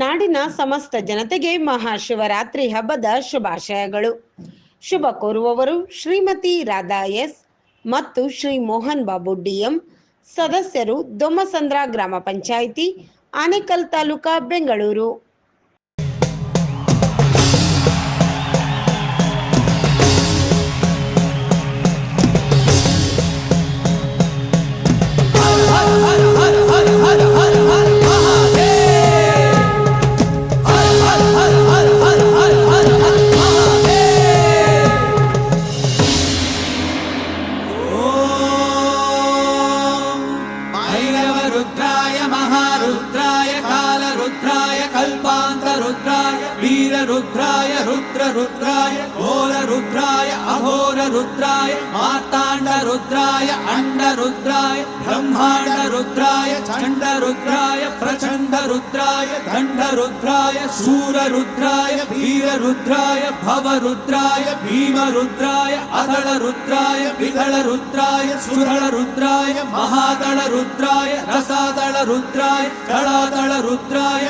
ನಾಡಿನ ಸಮಸ್ತ ಜನತೆಗೆ ಮಹಾಶಿವರಾತ್ರಿ ಹಬ್ಬದ ಶುಭಾಶಯಗಳು. ಶುಭ ಕೋರುವವರು ಶ್ರೀಮತಿ ರಾಧಾ ಎಸ್ ಮತ್ತು ಶ್ರೀ ಮೋಹನ್ ಬಾಬು ಡಿಎಂ, ಸದಸ್ಯರು ದೊಮ್ಮಸಂದ್ರ ಗ್ರಾಮ ಪಂಚಾಯಿತಿ, ಆನೇಕಲ್ ತಾಲೂಕಾ, ಬೆಂಗಳೂರು. रुद्राय रुद्राय घोर रुद्राय अघोर रुद्राय मार्तांड रुद्राय अंड रुद्राय ब्रह्मांड रुद्राय चंड रुद्राय प्रचंड रुद्राय दंड रुद्राय शूर रुद्राय वीर रुद्राय भव रुद्राय भीम रुद्राय अदल रुद्राय विदल रुद्राय सुदल रुद्राय महादल रुद्राय रसादल रुद्राय दलादल रुद्राय